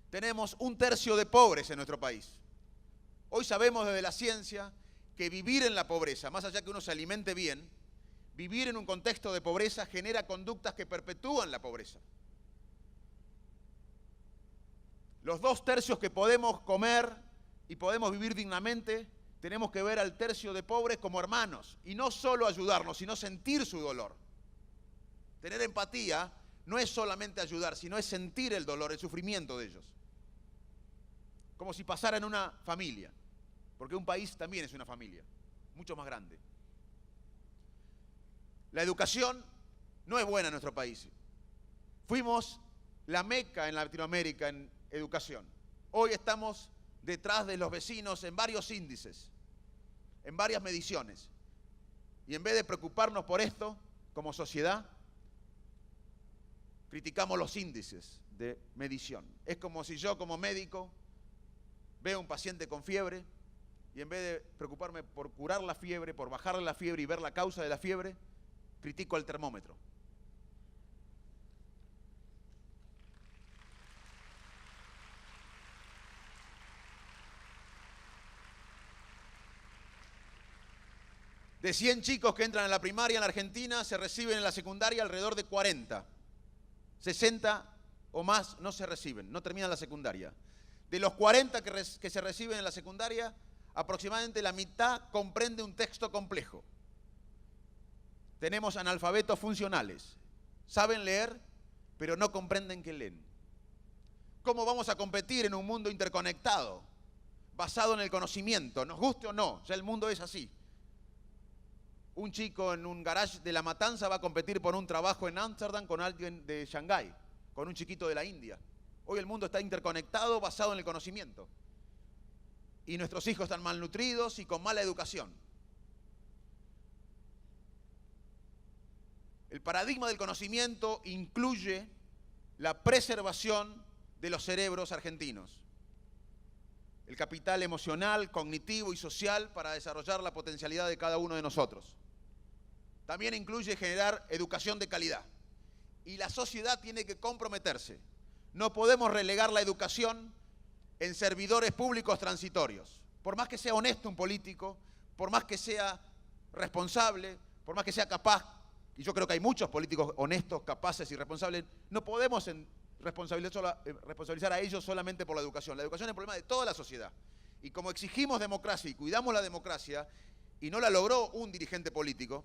Tenemos 1/3 de pobres en nuestro país. Hoy sabemos desde la ciencia que vivir en la pobreza, más allá que uno se alimente bien, vivir en un contexto de pobreza genera conductas que perpetúan la pobreza. Los 2/3 que podemos comer y podemos vivir dignamente, tenemos que ver al 1/3 de pobres como hermanos y no solo ayudarnos, sino sentir su dolor. Tener empatía no es solamente ayudar, sino es sentir el dolor, el sufrimiento de ellos. Como si pasara en una familia, porque un país también es una familia, mucho más grande. La educación no es buena en nuestro país. Fuimos la meca en Latinoamérica en educación. Hoy estamos detrás de los vecinos en varios índices, en varias mediciones. Y en vez de preocuparnos por esto, como sociedad, criticamos los índices de medición. Es como si yo como médico veo a un paciente con fiebre y en vez de preocuparme por curar la fiebre, por bajarle la fiebre y ver la causa de la fiebre, critico el termómetro. De 100 chicos que entran a la primaria en la Argentina, se reciben en la secundaria alrededor de 40. 60 o más no se reciben, no terminan la secundaria. De los 40 que se reciben en la secundaria, aproximadamente la mitad comprende un texto complejo. Tenemos analfabetos funcionales. Saben leer, pero no comprenden que leen. ¿Cómo vamos a competir en un mundo interconectado, basado en el conocimiento? Nos guste o no, ya el mundo es así. Un chico en un garage de La Matanza va a competir por un trabajo en Ámsterdam con alguien de Shanghái, con un chiquito de la India. Hoy el mundo está interconectado, basado en el conocimiento. Y nuestros hijos están malnutridos y con mala educación. El paradigma del conocimiento incluye la preservación de los cerebros argentinos. El capital emocional, cognitivo y social para desarrollar la potencialidad de cada uno de nosotros. También incluye generar educación de calidad. Y la sociedad tiene que comprometerse. No podemos relegar la educación en servidores públicos transitorios. Por más que sea honesto un político, por más que sea responsable, por más que sea capaz, y yo creo que hay muchos políticos honestos, capaces y responsables, no podemos responsabilizar a ellos solamente por la educación. La educación es el problema de toda la sociedad. Y como exigimos democracia y cuidamos la democracia, y no la logró un dirigente político,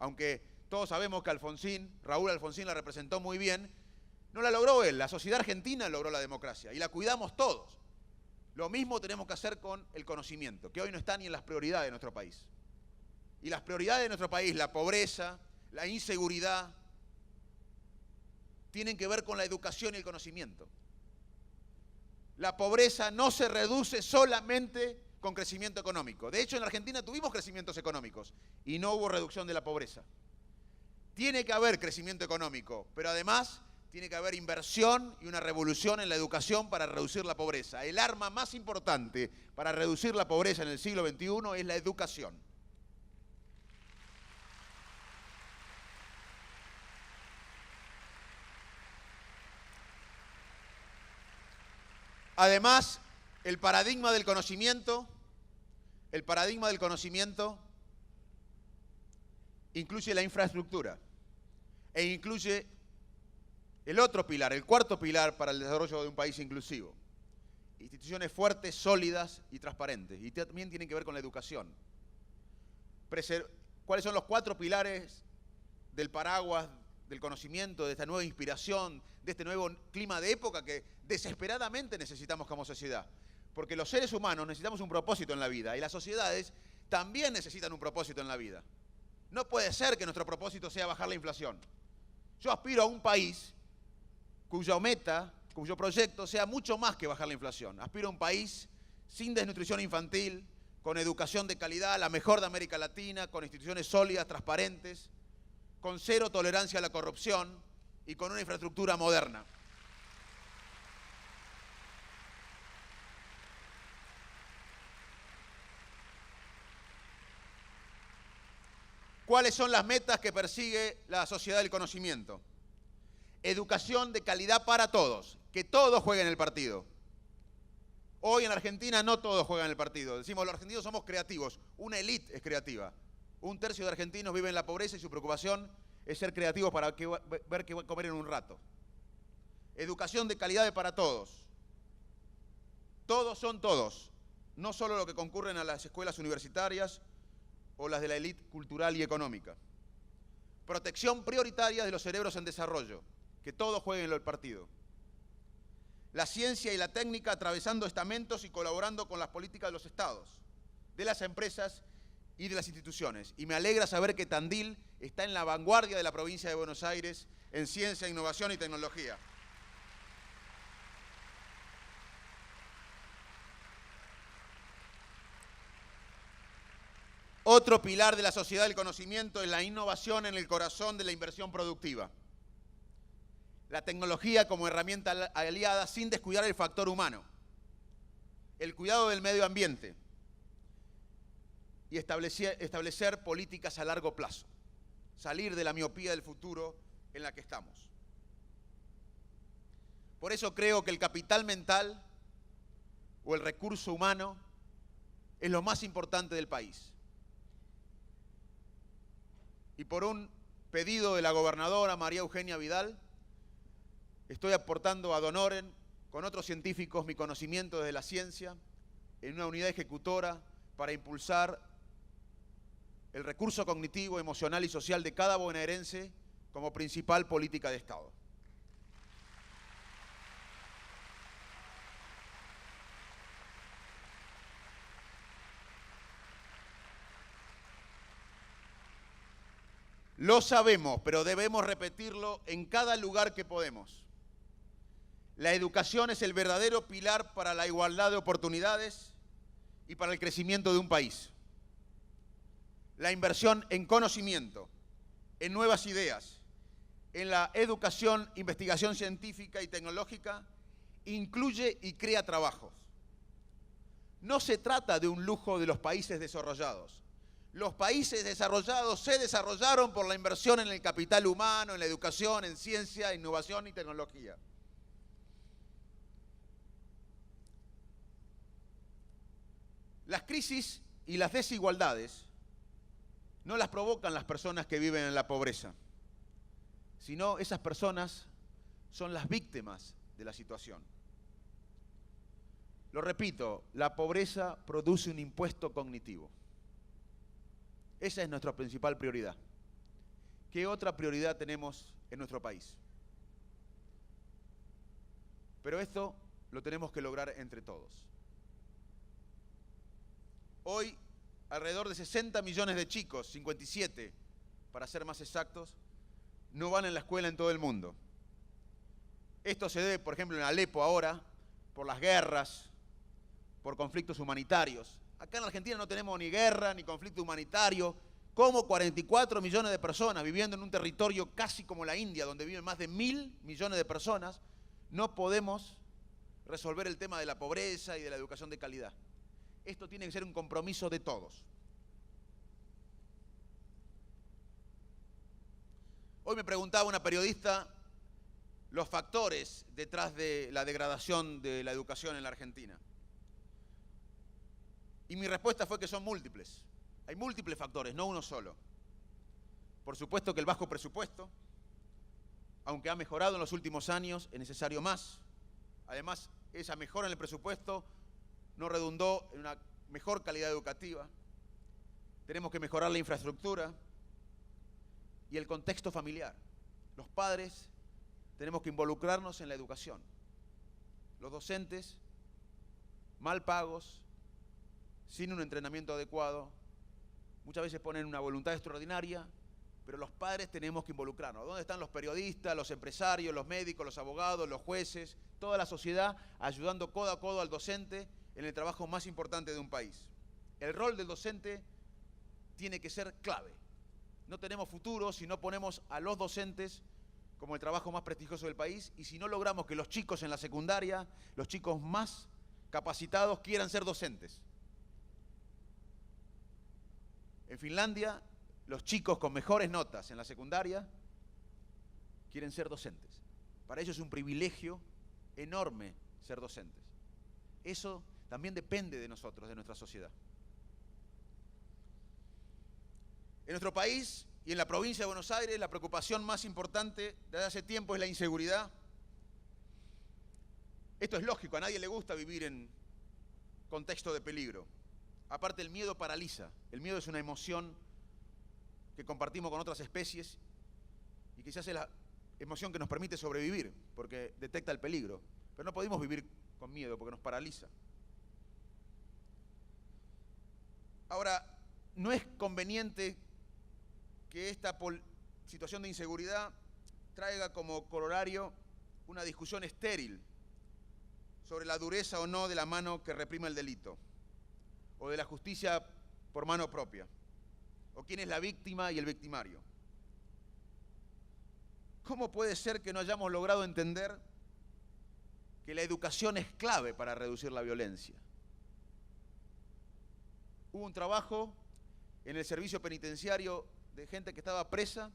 aunque todos sabemos que Raúl Alfonsín la representó muy bien, no la logró él, la sociedad argentina logró la democracia y la cuidamos todos. Lo mismo tenemos que hacer con el conocimiento, que hoy no está ni en las prioridades de nuestro país. Y las prioridades de nuestro país, la pobreza, la inseguridad, tienen que ver con la educación y el conocimiento. La pobreza no se reduce solamente con crecimiento económico. De hecho, en Argentina tuvimos crecimientos económicos y no hubo reducción de la pobreza. Tiene que haber crecimiento económico, pero además tiene que haber inversión y una revolución en la educación para reducir la pobreza. El arma más importante para reducir la pobreza en el siglo XXI es la educación. Además, el paradigma del conocimiento incluye la infraestructura e incluye el otro pilar, el cuarto pilar para el desarrollo de un país inclusivo. Instituciones fuertes, sólidas y transparentes. Y también tienen que ver con la educación. ¿Cuáles son los 4 pilares del paraguas del conocimiento, de esta nueva inspiración, de este nuevo clima de época que desesperadamente necesitamos como sociedad? Porque los seres humanos necesitamos un propósito en la vida y las sociedades también necesitan un propósito en la vida. No puede ser que nuestro propósito sea bajar la inflación. Yo aspiro a un país cuya meta, cuyo proyecto sea mucho más que bajar la inflación. Aspiro a un país sin desnutrición infantil, con educación de calidad, la mejor de América Latina, con instituciones sólidas, transparentes, con cero tolerancia a la corrupción y con una infraestructura moderna. ¿Cuáles son las metas que persigue la sociedad del conocimiento? Educación de calidad para todos, que todos jueguen el partido. Hoy en Argentina no todos juegan el partido. Decimos, los argentinos somos creativos, una élite es creativa. 1/3 de argentinos viven en la pobreza y su preocupación es ser creativos para ver qué comer en un rato. Educación de calidad para todos. Todos son todos, no solo los que concurren a las escuelas universitarias o las de la élite cultural y económica. Protección prioritaria de los cerebros en desarrollo, que todos jueguen el partido. La ciencia y la técnica atravesando estamentos y colaborando con las políticas de los estados, de las empresas y de las instituciones. Y me alegra saber que Tandil está en la vanguardia de la provincia de Buenos Aires en ciencia, innovación y tecnología. Otro pilar de la sociedad del conocimiento es la innovación en el corazón de la inversión productiva. La tecnología como herramienta aliada sin descuidar el factor humano, el cuidado del medio ambiente y establecer políticas a largo plazo, salir de la miopía del futuro en la que estamos. Por eso creo que el capital mental o el recurso humano es lo más importante del país. y por un pedido de la gobernadora María Eugenia Vidal, estoy aportando ad honorem con otros científicos mi conocimiento desde la ciencia en una unidad ejecutora para impulsar el recurso cognitivo, emocional y social de cada bonaerense como principal política de Estado. Lo sabemos, pero debemos repetirlo en cada lugar que podemos. La educación es el verdadero pilar para la igualdad de oportunidades y para el crecimiento de un país. La inversión en conocimiento, en nuevas ideas, en la educación, investigación científica y tecnológica, incluye y crea trabajos. No se trata de un lujo de los países desarrollados. Los países desarrollados se desarrollaron por la inversión en el capital humano, en la educación, en ciencia, innovación y tecnología. Las crisis y las desigualdades no las provocan las personas que viven en la pobreza, sino esas personas son las víctimas de la situación. Lo repito, la pobreza produce un impuesto cognitivo. Esa es nuestra principal prioridad. ¿Qué otra prioridad tenemos en nuestro país? Pero esto lo tenemos que lograr entre todos. Hoy, alrededor de 60 millones de chicos, 57 para ser más exactos, no van a la escuela en todo el mundo. Esto se debe, por ejemplo, en Alepo ahora, por las guerras, por conflictos humanitarios. Acá en Argentina no tenemos ni guerra ni conflicto humanitario. Como 44 millones de personas viviendo en un territorio casi como la India, donde viven más de 1.000 millones de personas, no podemos resolver el tema de la pobreza y de la educación de calidad. Esto tiene que ser un compromiso de todos. Hoy me preguntaba una periodista los factores detrás de la degradación de la educación en la Argentina. Y mi respuesta fue que son múltiples. Hay múltiples factores, no uno solo. Por supuesto que el bajo presupuesto, aunque ha mejorado en los últimos años, es necesario más. Además, esa mejora en el presupuesto no redundó en una mejor calidad educativa. Tenemos que mejorar la infraestructura y el contexto familiar. Los padres tenemos que involucrarnos en la educación. Los docentes, mal pagos, sin un entrenamiento adecuado, muchas veces ponen una voluntad extraordinaria, pero los padres tenemos que involucrarnos. ¿Dónde están los periodistas, los empresarios, los médicos, los abogados, los jueces, toda la sociedad ayudando codo a codo al docente en el trabajo más importante de un país? El rol del docente tiene que ser clave. No tenemos futuro si no ponemos a los docentes como el trabajo más prestigioso del país y si no logramos que los chicos en la secundaria, los chicos más capacitados, quieran ser docentes. En Finlandia, los chicos con mejores notas en la secundaria quieren ser docentes. Para ellos es un privilegio enorme ser docentes. Eso también depende de nosotros, de nuestra sociedad. En nuestro país y en la provincia de Buenos Aires, la preocupación más importante desde hace tiempo es la inseguridad. Esto es lógico, a nadie le gusta vivir en contexto de peligro. Aparte, el miedo paraliza. El miedo es una emoción que compartimos con otras especies y quizás es la emoción que nos permite sobrevivir, porque detecta el peligro. Pero no podemos vivir con miedo porque nos paraliza. Ahora, no es conveniente que esta situación de inseguridad traiga como corolario una discusión estéril sobre la dureza o no de la mano que reprime el delito, o de la justicia por mano propia, o quién es la víctima y el victimario. ¿Cómo puede ser que no hayamos logrado entender que la educación es clave para reducir la violencia? Hubo un trabajo en el servicio penitenciario de gente que estaba presa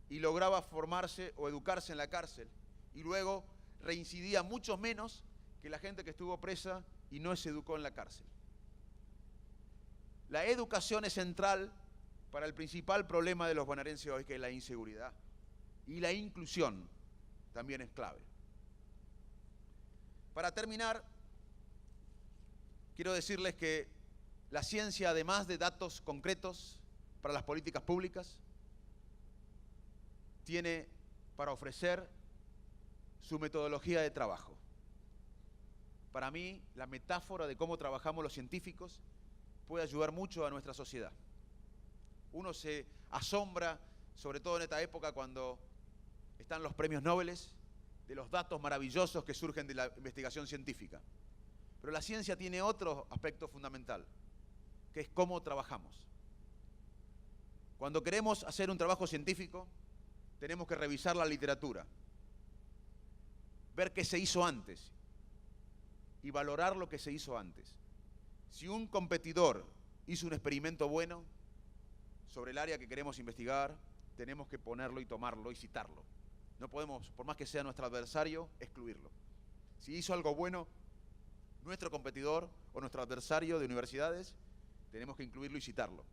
y lograba formarse o educarse en la cárcel, y luego reincidía mucho menos que la gente que estuvo presa y no se educó en la cárcel. La educación es central para el principal problema de los bonaerenses hoy, que es la inseguridad. Y la inclusión también es clave. Para terminar, quiero decirles que la ciencia, además de datos concretos para las políticas públicas, tiene para ofrecer su metodología de trabajo. Para mí, la metáfora de cómo trabajamos los científicos puede ayudar mucho a nuestra sociedad. Uno se asombra, sobre todo en esta época cuando están los premios Nobel, de los datos maravillosos que surgen de la investigación científica. Pero la ciencia tiene otro aspecto fundamental, que es cómo trabajamos. Cuando queremos hacer un trabajo científico, tenemos que revisar la literatura, ver qué se hizo antes y valorar lo que se hizo antes. Si un competidor hizo un experimento bueno sobre el área que queremos investigar, tenemos que ponerlo y tomarlo y citarlo. No podemos, por más que sea nuestro adversario, excluirlo. Si hizo algo bueno nuestro competidor o nuestro adversario de universidades, tenemos que incluirlo y citarlo.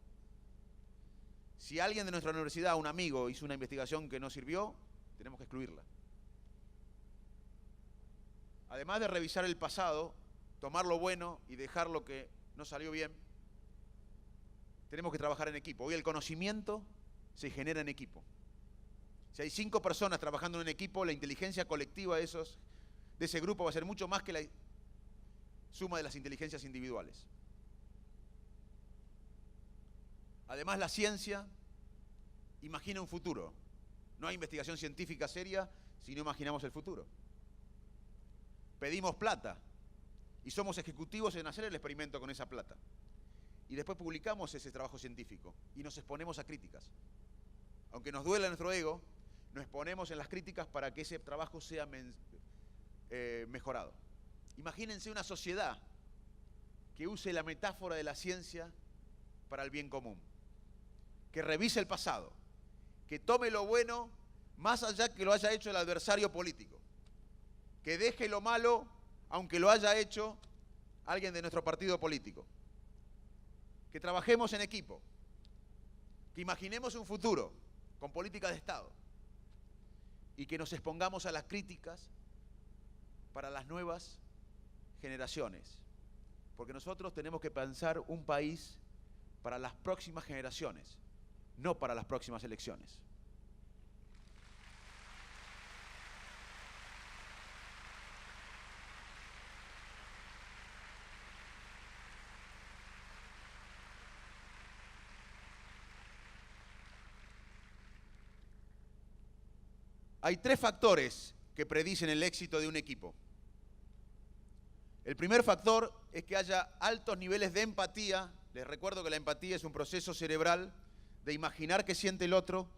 Si alguien de nuestra universidad, un amigo, hizo una investigación que no sirvió, tenemos que excluirla. Además de revisar el pasado, tomar lo bueno y dejar lo que no salió bien, tenemos que trabajar en equipo. Hoy el conocimiento se genera en equipo. Si hay 5 personas trabajando en un equipo, la inteligencia colectiva de ese grupo va a ser mucho más que la suma de las inteligencias individuales. Además, la ciencia imagina un futuro. No hay investigación científica seria si no imaginamos el futuro. Pedimos plata y somos ejecutivos en hacer el experimento con esa plata. Y después publicamos ese trabajo científico y nos exponemos a críticas. Aunque nos duela nuestro ego, nos exponemos en las críticas para que ese trabajo sea mejorado. Imagínense una sociedad que use la metáfora de la ciencia para el bien común, que revise el pasado, que tome lo bueno más allá que lo haya hecho el adversario político, que deje lo malo aunque lo haya hecho alguien de nuestro partido político, que trabajemos en equipo, que imaginemos un futuro con políticas de Estado y que nos expongamos a las críticas para las nuevas generaciones, porque nosotros tenemos que pensar un país para las próximas generaciones, no para las próximas elecciones. Hay 3 factores que predicen el éxito de un equipo. El primer factor es que haya altos niveles de empatía. Les recuerdo que la empatía es un proceso cerebral de imaginar qué siente el otro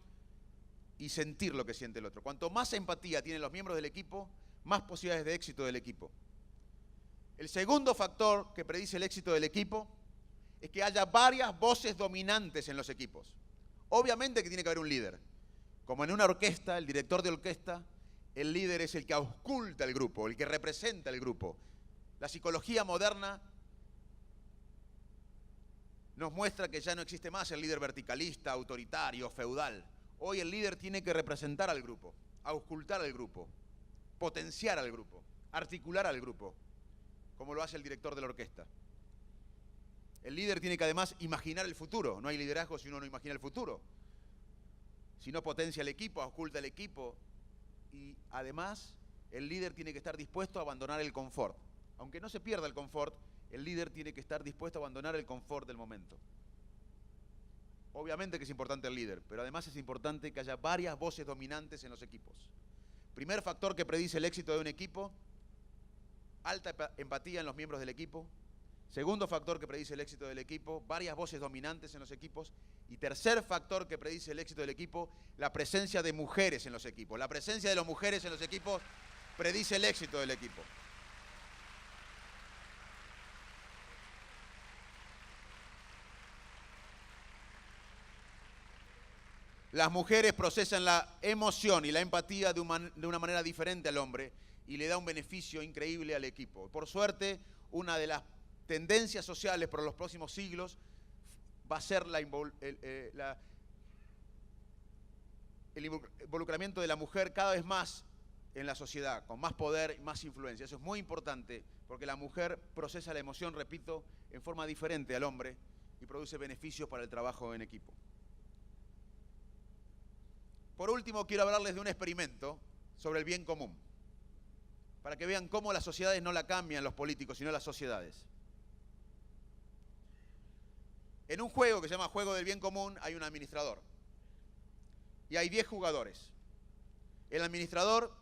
y sentir lo que siente el otro. Cuanto más empatía tienen los miembros del equipo, más posibilidades de éxito del equipo. El segundo factor que predice el éxito del equipo es que haya varias voces dominantes en los equipos. Obviamente que tiene que haber un líder. Como en una orquesta, el director de orquesta, el líder es el que ausculta el grupo, el que representa el grupo. La psicología moderna nos muestra que ya no existe más el líder verticalista, autoritario, feudal. Hoy el líder tiene que representar al grupo, auscultar al grupo, potenciar al grupo, articular al grupo, como lo hace el director de la orquesta. El líder tiene que además imaginar el futuro. No hay liderazgo si uno no imagina el futuro. Si no potencia el equipo, ausculta el equipo. Y además, el líder tiene que estar dispuesto a abandonar el confort. Aunque no se pierda el confort, el líder tiene que estar dispuesto a abandonar el confort del momento. Obviamente que es importante el líder, pero además es importante que haya varias voces dominantes en los equipos. Primer factor que predice el éxito de un equipo, alta empatía en los miembros del equipo. Segundo factor que predice el éxito del equipo, varias voces dominantes en los equipos. Y tercer factor que predice el éxito del equipo, la presencia de mujeres en los equipos. La presencia de las mujeres en los equipos predice el éxito del equipo. Las mujeres procesan la emoción y la empatía de una manera diferente al hombre y le da un beneficio increíble al equipo. Por suerte, una de las tendencias sociales por los próximos siglos va a ser el involucramiento de la mujer cada vez más en la sociedad, con más poder y más influencia. Eso es muy importante porque la mujer procesa la emoción, repito, en forma diferente al hombre y produce beneficios para el trabajo en equipo. Por último, quiero hablarles de un experimento sobre el bien común, para que vean cómo las sociedades no la cambian los políticos, sino las sociedades. En un juego que se llama Juego del Bien Común hay un administrador y hay 10 jugadores. El administrador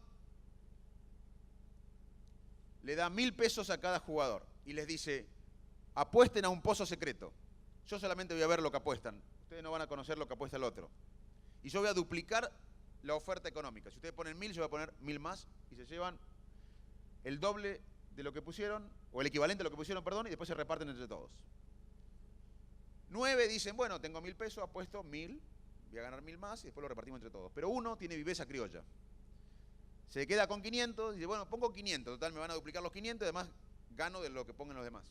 le da 1000 pesos a cada jugador y les dice, apuesten a un pozo secreto. Yo solamente voy a ver lo que apuestan. Ustedes no van a conocer lo que apuesta el otro. Y yo voy a duplicar la oferta económica. Si ustedes ponen 1000, yo voy a poner 1000 más y se llevan el doble de lo que pusieron, o el equivalente a lo que pusieron, perdón, y después se reparten entre todos. 9 dicen, bueno, tengo 1000 pesos, apuesto 1000, voy a ganar 1000 más y después lo repartimos entre todos. Pero uno tiene viveza criolla. Se queda con 500 y dice, bueno, pongo 500, total me van a duplicar los 500 y además gano de lo que pongan los demás.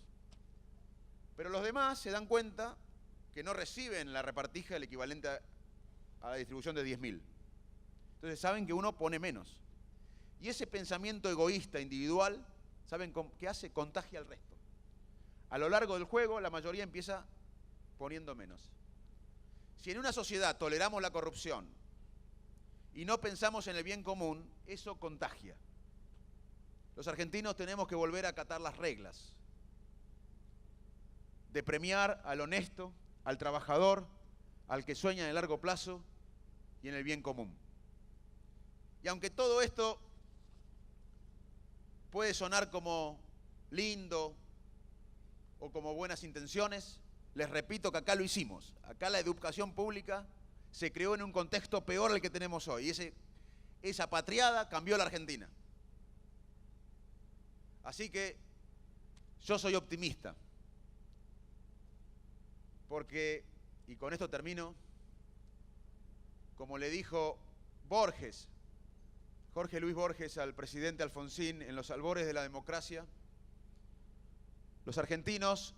Pero los demás se dan cuenta que no reciben la repartija el equivalente a la distribución de 10.000. Entonces saben que uno pone menos. Y ese pensamiento egoísta, individual, ¿saben qué hace? Contagia al resto. A lo largo del juego la mayoría empieza poniendo menos. Si en una sociedad toleramos la corrupción y no pensamos en el bien común, eso contagia. Los argentinos tenemos que volver a acatar las reglas de premiar al honesto, al trabajador, al que sueña en el largo plazo y en el bien común. Y aunque todo esto puede sonar como lindo o como buenas intenciones, les repito que acá lo hicimos. Acá la educación pública se creó en un contexto peor al que tenemos hoy. Y esa patriada cambió la Argentina. Así que yo soy optimista. Porque, y con esto termino, como le dijo Borges, Jorge Luis Borges al presidente Alfonsín en los albores de la democracia, los argentinos,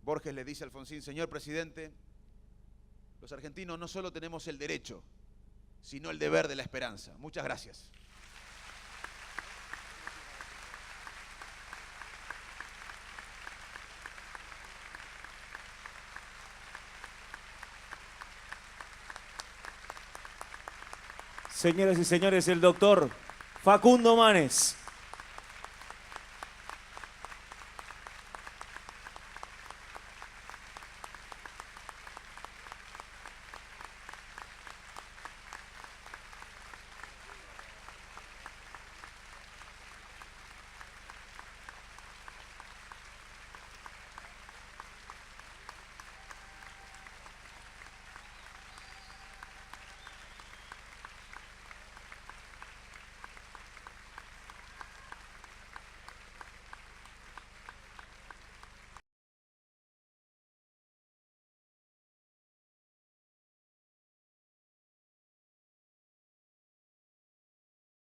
Borges le dice a Alfonsín, señor presidente, los argentinos no solo tenemos el derecho, sino el deber de la esperanza. Muchas gracias. Señoras y señores, el doctor Facundo Manes.